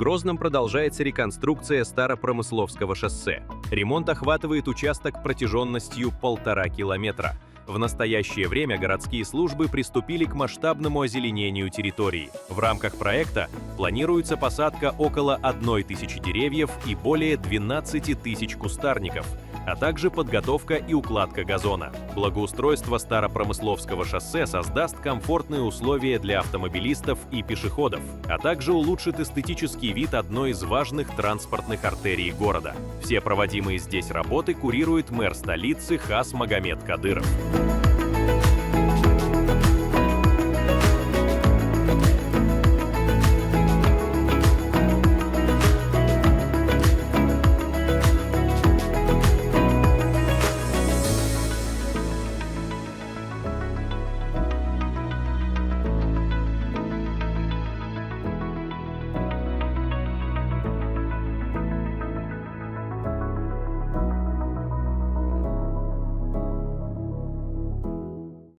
Грозном продолжается реконструкция Старопромысловского шоссе. Ремонт охватывает участок протяженностью 1,5 километра. В настоящее время городские службы приступили к масштабному озеленению территории. В рамках проекта планируется посадка около 1000 деревьев и более 12 тысяч кустарников, а также подготовка и укладка газона. Благоустройство Старопромысловского шоссе создаст комфортные условия для автомобилистов и пешеходов, а также улучшит эстетический вид одной из важных транспортных артерий города. Все проводимые здесь работы курирует мэр столицы Магомед Кадыров.